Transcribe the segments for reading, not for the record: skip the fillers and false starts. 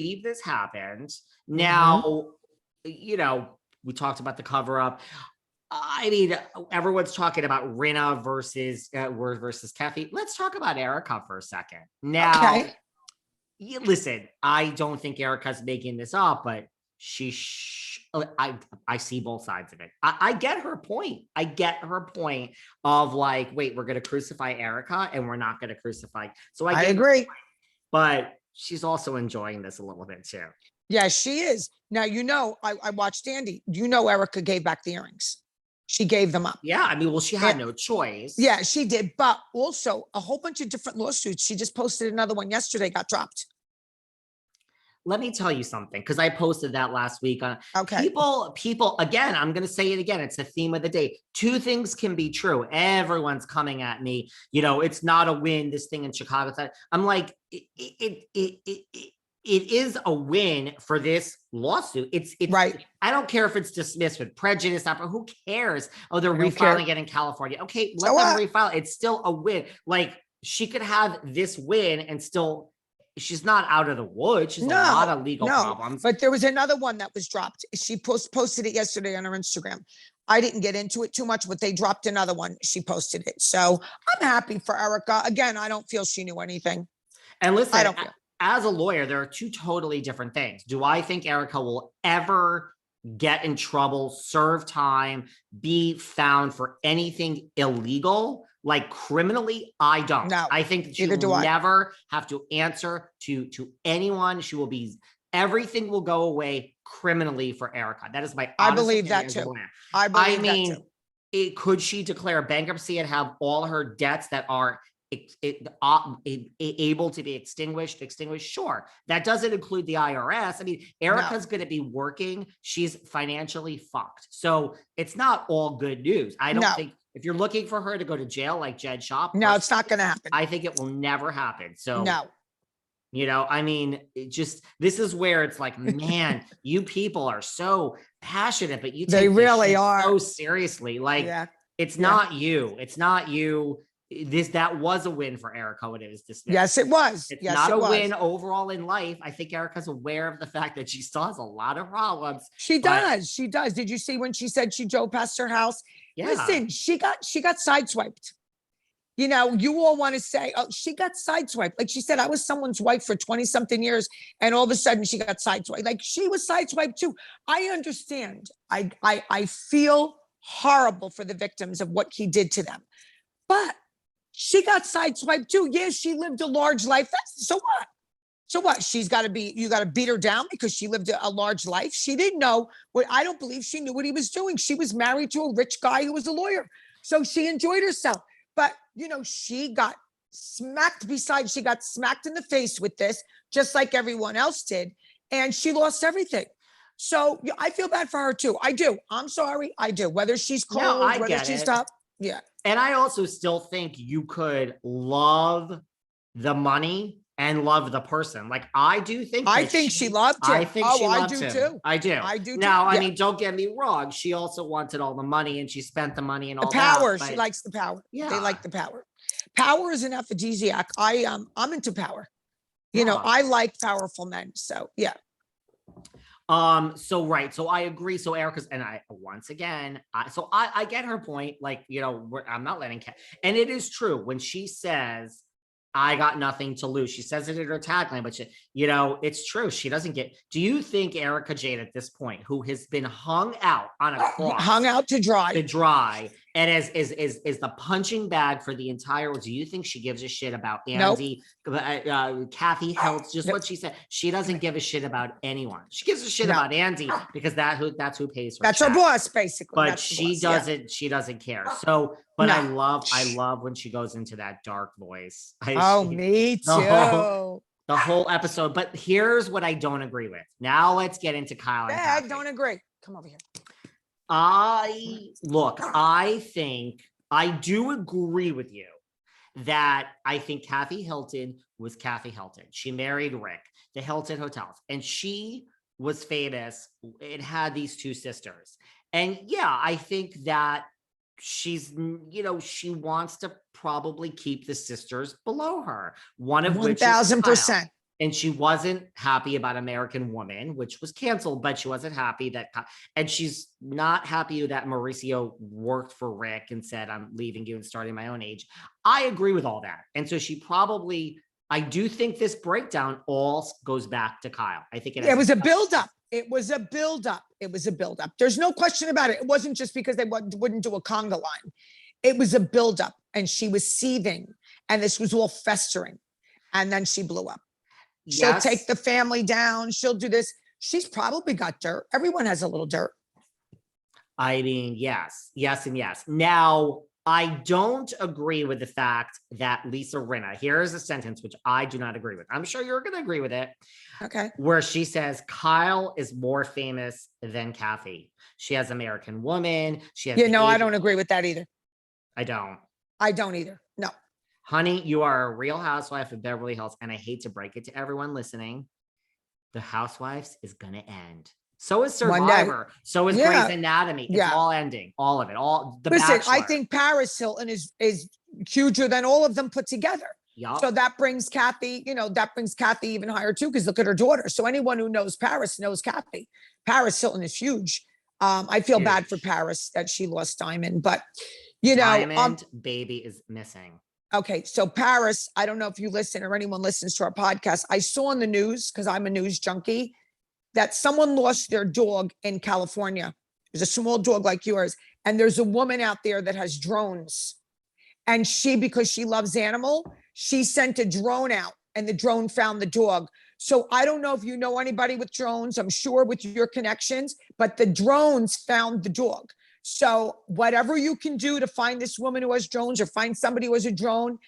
believe this happened. Mm-hmm. Now, we talked about the cover up. I mean, everyone's talking about Rinna versus Kathy. Let's talk about Erika for a second. Now, listen, I don't think Erika's making this up, but I see both sides of it. I get her point. I get her point of like, wait, we're going to crucify Erika and we're not going to crucify. So I agree. But she's also enjoying this a little bit too. Yeah, she is. Now, I watched Andy. Erika gave back the earrings. She gave them up. Yeah, I mean, well, she had no choice. Yeah, she did. But also a whole bunch of different lawsuits. She just posted another one yesterday, got dropped. Let me tell you something, because I posted that last week. People, again, I'm going to say it again. It's the theme of the day. Two things can be true. Everyone's coming at me. It's not a win, this thing in Chicago. I'm like, it is a win for this lawsuit. It's right. I don't care if it's dismissed with prejudice, but who cares? Oh, they're refiling it in California. Okay, let them refile. It's still a win. Like, she could have this win and still, she's not out of the woods. She's a lot of legal problems. But there was another one that was dropped. She posted it yesterday on her Instagram. I didn't get into it too much, but they dropped another one. She posted it. So I'm happy for Erika. Again, I don't feel she knew anything. And listen, as a lawyer, there are two totally different things. Do I think Erika will ever get in trouble, serve time, be found for anything illegal, like criminally? I don't. No, I think she will never have to answer to anyone. She will be, everything will go away criminally for Erika. That is my I believe that too. I mean, could she declare bankruptcy and have all her debts that are able to be extinguished? Sure. That doesn't include the IRS. I mean, Erika's going to be working. She's financially fucked. So it's not all good news. I don't think, if you're looking for her to go to jail like Jed Shop, no, it's not going to happen. I think it will never happen. So no. I mean, this is where it's like, man, you people are so passionate, but you take they really are so seriously. Like, it's not you. It's not you. That was a win for Erika when it was dismissed. Yes, it was. It's not a win overall in life. I think Erika's aware of the fact that she still has a lot of problems. She does. She does. Did you see when she said she drove past her house? Yeah. Listen, she got sideswiped. You all want to say, oh, she got sideswiped. Like she said, I was someone's wife for 20 something years. And all of a sudden she got sideswiped. Like she was sideswiped too. I understand. I feel horrible for the victims of what he did to them. But she got sideswiped too. Yeah, she lived a large life. So what? So what? You got to beat her down because she lived a large life. She didn't know I don't believe she knew what he was doing. She was married to a rich guy who was a lawyer. So she enjoyed herself. But, she got smacked she got smacked in the face with this, just like everyone else did. And she lost everything. So I feel bad for her too. I do. I'm sorry. I do. Whether she's cold, whether she's tough. Yeah. And I also still think you could love the money and love the person. Like I do think. I think she loved him. I think she loved him. Too. I do. I do. Now, I mean, don't get me wrong. She also wanted all the money, and she spent the money and all the power. That, she likes the power. Yeah, they like the power. Power is an aphrodisiac. I'm into power. I like powerful men. So yeah. So I agree. So Erika's, and once again, I get her point. Like, I'm not letting and it is true when she says, I got nothing to lose. She says it in her tagline, but it's true. She doesn't get, do you think Erika Jayne at this point, who has been hung out on a cross, hung out to dry, and is the punching bag for the entire world, do you think she gives a shit about Andy, Kathy Hilton, just what she said? She doesn't give a shit about anyone. She gives a shit about Andy because that's who pays her. That's her boss, basically. But she doesn't care. So, but I love when she goes into that dark voice. Me too. The whole episode. But here's what I don't agree with. Now let's get into Kyle. I don't agree. Come over here. I think I do agree with you that I think Kathy Hilton was Kathy Hilton. She married Rick, the Hilton Hotels, and she was famous. It had these two sisters. And yeah, I think that she's, she wants to probably keep the sisters below her. One of which 1,000%. and she wasn't happy about American Woman, which was canceled, but she wasn't happy that, and she's not happy that Mauricio worked for Rick and said, I'm leaving you and starting my own age. I agree with all that. And so she probably, I do think this breakdown all goes back to Kyle. I think it was a buildup. It was a buildup. It was a buildup. There's no question about it. It wasn't just because they wouldn't do a conga line. It was a buildup, and she was seething, and this was all festering. And then she blew up. She'll take the family down. She'll do this. She's probably got dirt. Everyone has a little dirt. I mean, yes, and yes. Now, I don't agree with the fact that Lisa Rinna, here's a sentence which I do not agree with. I'm sure you're going to agree with it. Okay. Where she says, Kyle is more famous than Kathy. She has American Woman. She has. Yeah, no, I don't agree with that either. I don't. I don't either. No. Honey, you are a real housewife of Beverly Hills. And I hate to break it to everyone listening. The Housewives is going to end. So is Survivor. So is Grey's Anatomy. It's all ending. All of it. All the Listen, Bachelor. I think Paris Hilton is huger than all of them put together. Yep. So that brings Kathy, that brings Kathy even higher too, because look at her daughter. So anyone who knows Paris knows Kathy. Paris Hilton is huge. I feel bad for Paris that she lost Diamond, but Diamond baby is missing. Okay, so Paris, I don't know if you listen or anyone listens to our podcast. I saw in the news, because I'm a news junkie, that someone lost their dog in California. There's a small dog like yours, and there's a woman out there that has drones. And she, because she loves animal, she sent a drone out, and the drone found the dog. So I don't know if you know anybody with drones. I'm sure with your connections, but the drones found the dog. So whatever you can do to find this woman who has drones, or find somebody who has a drone,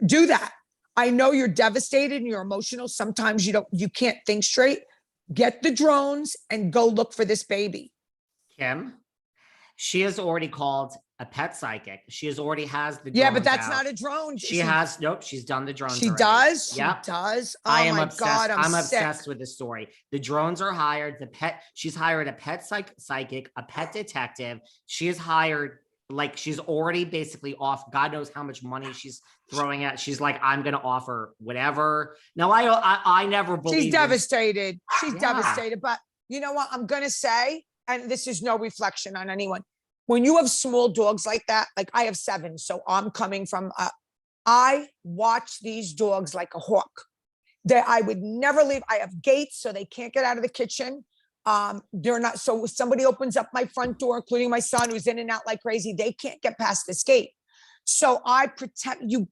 do that. I know you're devastated and you're emotional. Sometimes you can't think straight. Get the drones and go look for this baby. Kim, she has already called a pet psychic. She already has the drones. Yeah, but that's out. not a drone. Nope, she's done the drones. She already. does? Yep. She does? Oh I am my obsessed. God, I'm sick. obsessed with the story. The drones are hired. She's hired a pet psychic, a pet detective. She has hired, like, she's already basically off. God knows how much money she's throwing at. She's like, I'm going to offer whatever. No, I never believe. She's devastated. She's devastated. But you know what I'm going to say? And this is no reflection on anyone. When you have small dogs like that, like I have 7, so I'm coming from, I watch these dogs like a hawk. That I would never leave. I have gates so they can't get out of the kitchen. They're not, so if somebody opens up my front door, including my son who's in and out like crazy, they can't get past this gate. So I protect you.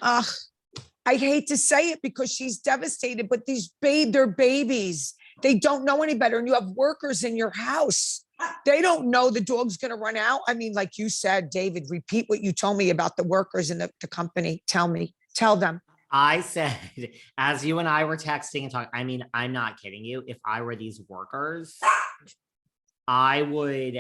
I hate to say it because she's devastated, but they're babies. They don't know any better. And you have workers in your house. They don't know the dog's going to run out. I mean, like you said, David, repeat what you told me about the workers in the company. Tell them. I said, as you and I were texting and talking, I mean, I'm not kidding you. If I were these workers, I would